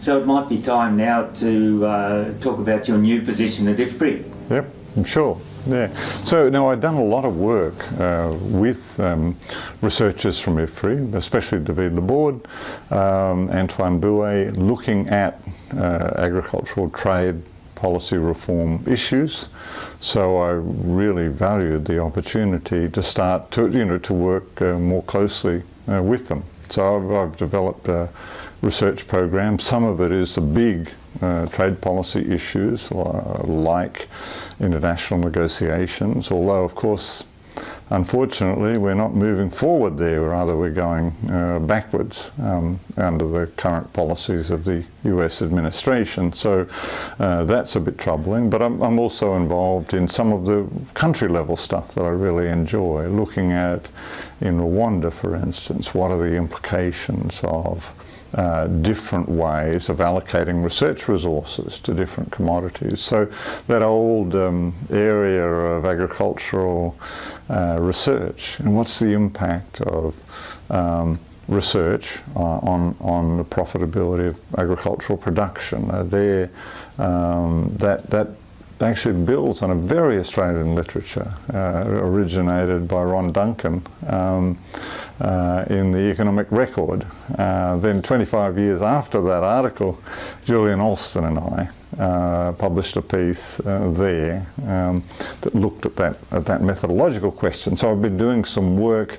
So it might be time now to talk about your new position at IFPRI. Yep, I'm sure. Yeah. So now I've done a lot of work with researchers from IFPRI, especially David Laborde, Antoine Bouet, looking at agricultural trade policy reform issues. So I really valued the opportunity to start to work more closely with them. So I've developed a research program. Some of it is the big trade policy issues like international negotiations, although of course unfortunately we're not moving forward there, rather we're going backwards under the current policies of the US administration. So that's a bit troubling, but I'm also involved in some of the country level stuff that I really enjoy, looking at in Rwanda, for instance, what are the implications of different ways of allocating research resources to different commodities. So that old area of agricultural research, and what's the impact of research on the profitability of agricultural production? That actually builds on a very Australian literature originated by Ron Duncan in the Economic Record. Then 25 years after that article, Julian Alston and I published a piece there that looked at that methodological question. So I've been doing some work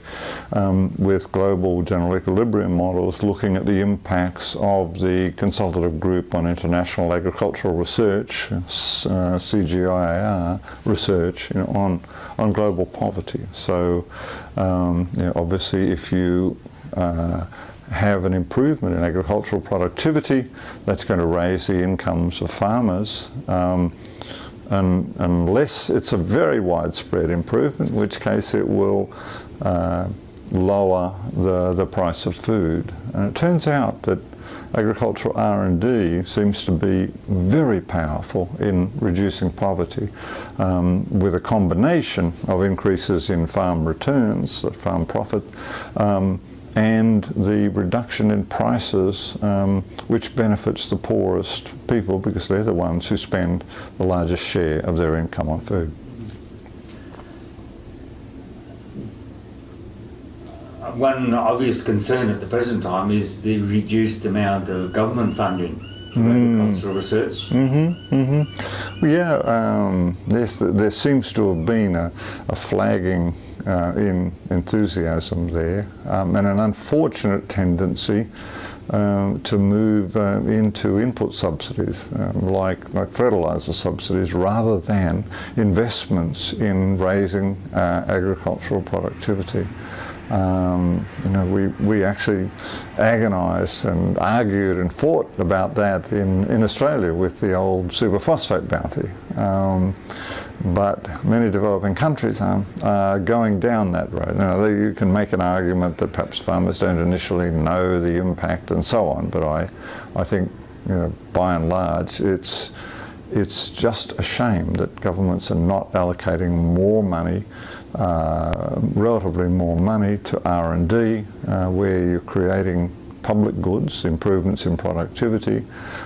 with global general equilibrium models, looking at the impacts of the consultative group on international agricultural research, CGIAR research, on global poverty. So obviously if you have an improvement in agricultural productivity, that's going to raise the incomes of farmers, unless it's a very widespread improvement, in which case it will lower the price of food. And it turns out that agricultural R&D seems to be very powerful in reducing poverty, with a combination of increases in farm returns, farm profit, and the reduction in prices, which benefits the poorest people because they're the ones who spend the largest share of their income on food. One obvious concern at the present time is the reduced amount of government funding for agricultural research. Yes, there seems to have been a flagging in enthusiasm there, and an unfortunate tendency to move into input subsidies, like fertilizer subsidies, rather than investments in raising agricultural productivity. We actually agonised and argued and fought about that in Australia with the old superphosphate bounty. But many developing countries are going down that road. You can make an argument that perhaps farmers don't initially know the impact and so on, but I think by and large it's just a shame that governments are not allocating more money, relatively more money to R&D, where you're creating public goods, improvements in productivity,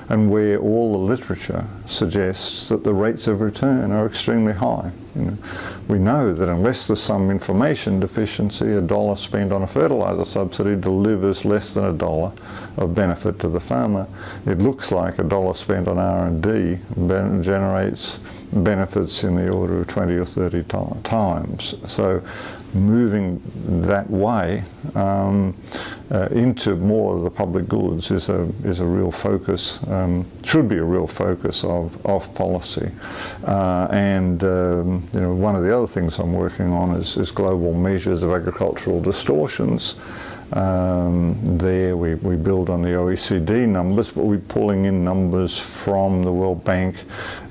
and where all the literature suggests that the rates of return are extremely high. We know that unless there's some information deficiency, $1 spent on a fertilizer subsidy delivers less than $1 of benefit to the farmer. It looks like $1 spent on R&D generates benefits in the order of 20 or 30 times. So moving that way into more of the public goods is a real focus, should be a real focus of policy. One of the other things I'm working on is global measures of agricultural distortions. There we build on the OECD numbers, but we're pulling in numbers from the World Bank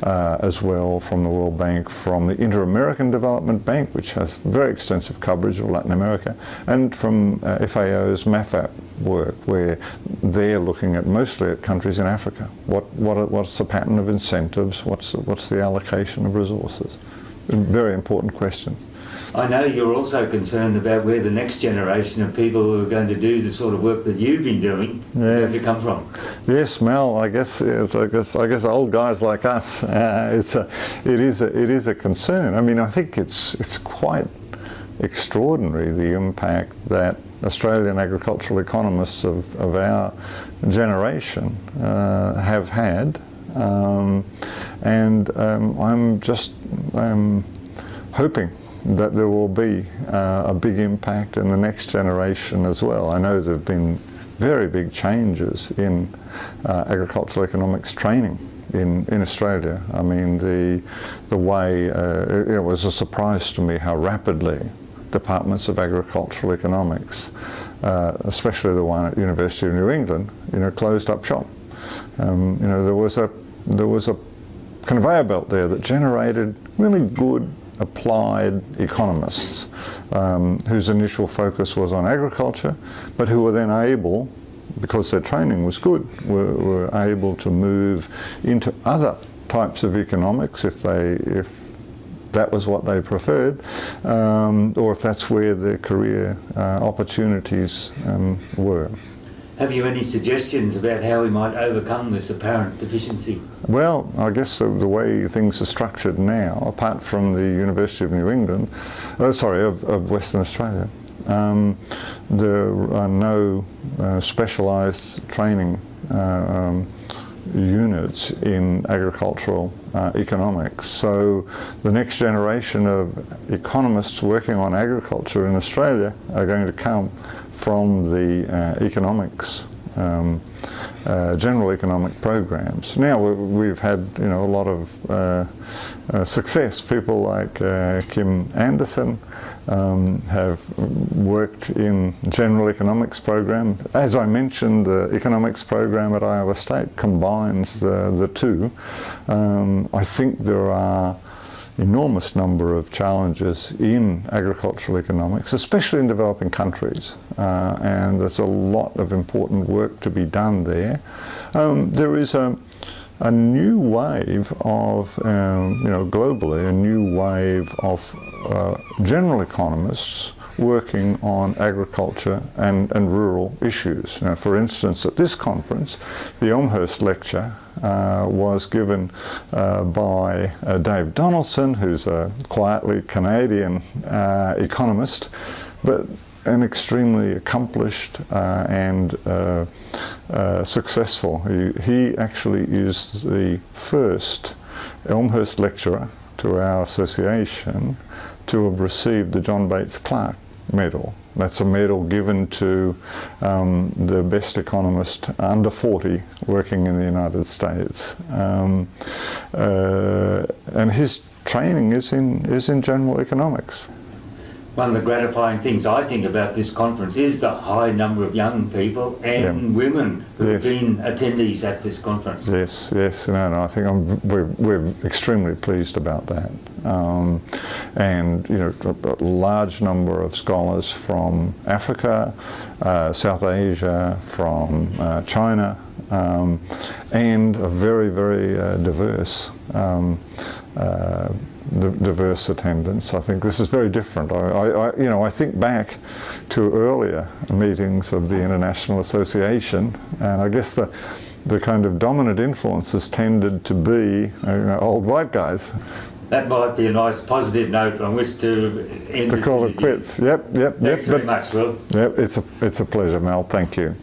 as well, from the World Bank, from the Inter-American Development Bank, which has very extensive coverage of Latin America, and from FAO's MAFAP work, where they're looking at mostly at countries in Africa. What's the pattern of incentives? What's the allocation of resources? Very important question. I know you're also concerned about where the next generation of people who are going to do the sort of work that you've been doing are going to come from. Yes, Mel. I guess old guys like us. It is a concern. I mean, I think it's quite extraordinary the impact that Australian agricultural economists of our generation have had, and I'm just hoping that there will be a big impact in the next generation as well. I know there have been very big changes in agricultural economics training in Australia. I mean, the way, it was a surprise to me how rapidly departments of agricultural economics, especially the one at University of New England, closed up shop. There was a conveyor belt there that generated really good applied economists whose initial focus was on agriculture, but who were then able, because their training was good, were able to move into other types of economics if that was what they preferred, or if that's where their career opportunities were. Have you any suggestions about how we might overcome this apparent deficiency? Well, I guess the way things are structured now, apart from the University of New England, of Western Australia, there are no specialised training units in agricultural economics. So the next generation of economists working on agriculture in Australia are going to come from the economics, general economic programs. Now we've had a lot of success. People like Kim Anderson have worked in general economics program. As I mentioned, the economics program at Iowa State combines the two. I think there are enormous number of challenges in agricultural economics, especially in developing countries, and there's a lot of important work to be done there. There is a new wave of, globally, a new wave of general economists working on agriculture and rural issues. Now, for instance, at this conference, the Elmhurst Lecture was given by Dave Donaldson, who's a quietly Canadian economist, but an extremely accomplished and successful. He actually is the first Elmhurst lecturer to our association to have received the John Bates Clark Medal. That's a medal given to the best economist under 40 working in the United States. And his training is in general economics. One of the gratifying things I think about this conference is the high number of young people and women who have been attendees at this conference. Yes. No, I think we're extremely pleased about that. And a large number of scholars from Africa, South Asia, from China, and a very, very diverse diverse attendance. I think this is very different. I think back to earlier meetings of the International Association, and I guess the kind of dominant influences tended to be old white guys. That might be a nice positive note on which to end. To call it quits. Yep. Thanks very much, Will. Yep, it's a pleasure, Mel. Thank you.